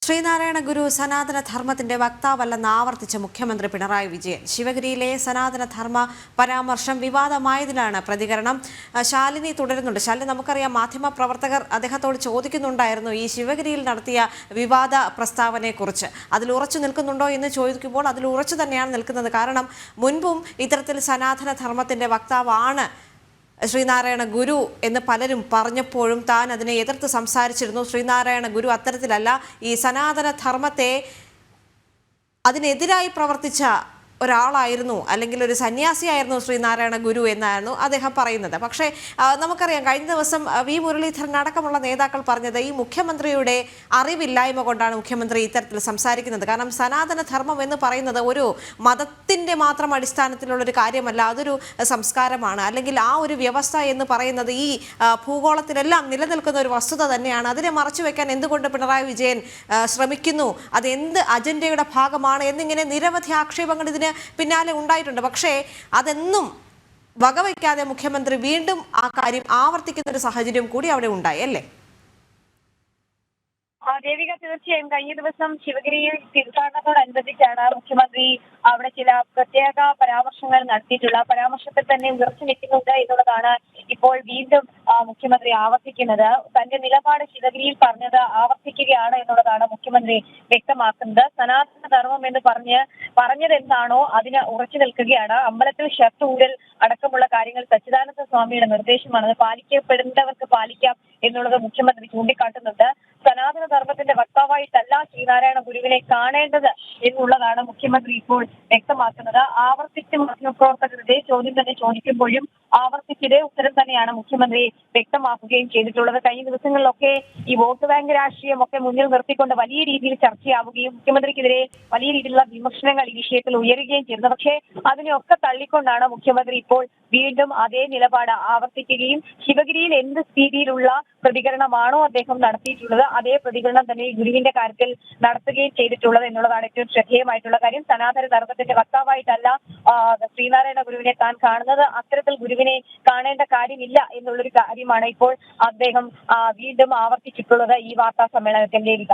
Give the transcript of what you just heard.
ശ്രീനാരായണ ഗുരു സനാതന ധർമ്മത്തിന്റെ വക്താവല്ലെന്ന് ആവർത്തിച്ച മുഖ്യമന്ത്രി പിണറായി വിജയൻ. ശിവഗിരിയിലെ സനാതന ധർമ്മ പരാമർശം വിവാദമായതിലാണ് പ്രതികരണം. ശാലിനി തുടരുന്നുണ്ട്. ശാലിനി, നമുക്കറിയാം, മാധ്യമ പ്രവർത്തകർ അദ്ദേഹത്തോട് ചോദിക്കുന്നുണ്ടായിരുന്നു ഈ ശിവഗിരിയിൽ നടത്തിയ വിവാദ പ്രസ്താവനയെക്കുറിച്ച്. അതിൽ ഉറച്ചു നിൽക്കുന്നുണ്ടോ എന്ന് ചോദിക്കുമ്പോൾ അതിൽ ഉറച്ചു തന്നെയാണ് നിൽക്കുന്നത്. കാരണം മുൻപും ഇത്തരത്തിൽ സനാതന ധർമ്മത്തിന്റെ വക്താവാണ് ശ്രീനാരായണ ഗുരു എന്ന് പലരും പറഞ്ഞപ്പോഴും താൻ അതിനെ എതിർത്ത് സംസാരിച്ചിരുന്നു. ശ്രീനാരായണ ഗുരു അത്തരത്തിലല്ല, ഈ സനാതന ധർമ്മത്തെ അതിനെതിരായി പ്രവർത്തിച്ച ഒരാളായിരുന്നു, അല്ലെങ്കിൽ ഒരു സന്യാസിയായിരുന്നു ശ്രീനാരായണ ഗുരു എന്നായിരുന്നു അദ്ദേഹം പറയുന്നത്. പക്ഷേ നമുക്കറിയാം, കഴിഞ്ഞ ദിവസം വി മുരളീധരൻ അടക്കമുള്ള നേതാക്കൾ പറഞ്ഞത് ഈ മുഖ്യമന്ത്രിയുടെ അറിവില്ലായ്മ കൊണ്ടാണ് മുഖ്യമന്ത്രി ഇത്തരത്തിൽ സംസാരിക്കുന്നത്. കാരണം സനാതന ധർമ്മം എന്ന് പറയുന്നത് ഒരു മതത്തിൻ്റെ മാത്രം അടിസ്ഥാനത്തിലുള്ളൊരു കാര്യമല്ല, അതൊരു സംസ്കാരമാണ്. അല്ലെങ്കിൽ ആ ഒരു വ്യവസ്ഥ എന്ന് പറയുന്നത് ഈ ഭൂഗോളത്തിലെല്ലാം നിലനിൽക്കുന്ന ഒരു വസ്തുത തന്നെയാണ്. അതിനെ മറച്ചുവെക്കാൻ എന്തുകൊണ്ട് പിണറായി വിജയൻ ശ്രമിക്കുന്നു, അത് എന്ത് അജണ്ടയുടെ ഭാഗമാണ് എന്നിങ്ങനെ നിരവധി ആക്ഷേപങ്ങൾ ഇതിന് പിന്നാലെ ഉണ്ടായിട്ടുണ്ട്. പക്ഷേ അതെന്നും വകവയ്ക്കാതെ മുഖ്യമന്ത്രി വീണ്ടും ആ കാര്യം ആവർത്തിക്കുന്ന ഒരു സാഹചര്യം കൂടി അവിടെ ഉണ്ടായി, അല്ലേ? ദേവിക, തീർച്ചയായും കഴിഞ്ഞ ദിവസം ശിവഗിരിയിൽ തീർത്ഥാടനത്തോടനുബന്ധിച്ചാണ് മുഖ്യമന്ത്രി അവിടെ ചില പ്രത്യേക പരാമർശങ്ങൾ നടത്തിയിട്ടുള്ള പരാമർശത്തിൽ തന്നെ ഉയർച്ചു നിൽക്കുന്നുണ്ട് എന്നുള്ളതാണ് ഇപ്പോൾ വീണ്ടും മുഖ്യമന്ത്രി ആവർത്തിക്കുന്നത്. തന്റെ നിലപാട് ശിവഗിരിയിൽ പറഞ്ഞത് ആവർത്തിക്കുകയാണ് എന്നുള്ളതാണ് മുഖ്യമന്ത്രി വ്യക്തമാക്കുന്നത്. സനാതന ധർമ്മം എന്ന് പറഞ്ഞത് എന്താണോ അതിന് ഉറച്ചു നിൽക്കുകയാണ്. അമ്പലത്തിൽ ഷർട്ട് ഊരൽ അടക്കമുള്ള കാര്യങ്ങൾ സച്ചിദാനന്ദ സ്വാമിയുടെ നിർദ്ദേശമാണ്, അത് പാലിക്കപ്പെടേണ്ടവർക്ക് പാലിക്കാം എന്നുള്ളത് മുഖ്യമന്ത്രി ചൂണ്ടിക്കാട്ടുന്നുണ്ട്. സനാതന ധർമ്മത്തിന്റെ വക്താവായിട്ടല്ല ശ്രീനാരായണ ഗുരുവിനെ കാണേണ്ടത് എന്നുള്ളതാണ് മുഖ്യമന്ത്രി ഇപ്പോൾ വ്യക്തമാക്കുന്നത്. ആവർത്തിച്ച് മാധ്യമപ്രവർത്തകരുടെ ചോദ്യം തന്നെ ചോദിക്കുമ്പോഴും ആവർത്തിച്ചിതേ ഉത്തരം തന്നെയാണ് മുഖ്യമന്ത്രി വ്യക്തമാക്കുകയും ചെയ്തിട്ടുള്ളത്. കഴിഞ്ഞ ദിവസങ്ങളിലൊക്കെ ഈ വോട്ട് ബാങ്ക് രാഷ്ട്രീയം ഒക്കെ മുന്നിൽ നിർത്തിക്കൊണ്ട് വലിയ രീതിയിൽ ചർച്ചയാവുകയും മുഖ്യമന്ത്രിക്കെതിരെ വലിയ രീതിയിലുള്ള വിമർശനങ്ങൾ ഈ വിഷയത്തിൽ ഉയരുകയും ചെയ്യുന്നത്. പക്ഷേ അതിനെയൊക്കെ തള്ളിക്കൊണ്ടാണ് മുഖ്യമന്ത്രി ഇപ്പോൾ വീണ്ടും അതേ നിലപാട് ആവർത്തിക്കുകയും ശിവഗിരിയിൽ എന്ത് സ്ഥിതിയിലുള്ള പ്രതികരണമാണോ അദ്ദേഹം നടത്തിയിട്ടുള്ളത് അതേ പ്രതികരണം തന്നെ ഗുരുവിന്റെ കാര്യത്തിൽ നടത്തുകയും ചെയ്തിട്ടുള്ളത് എന്നുള്ളതാണ് ഏറ്റവും ശ്രദ്ധേയമായിട്ടുള്ള കാര്യം. സനാതന ധർമ്മത്തിന്റെ വക്താവായിട്ടല്ല ശ്രീനാരായണ ഗുരുവിനെ താൻ കാണുന്നത്, അത്തരത്തിൽ ഗുരുവിനെ കാണേണ്ട കാര്യമില്ല എന്നുള്ളൊരു കാര്യമാണ് ഇപ്പോൾ അദ്ദേഹം വീണ്ടും ആവർത്തിച്ചിട്ടുള്ളത് ഈ വാർത്താ സമ്മേളനത്തിൽ. ദേവിക.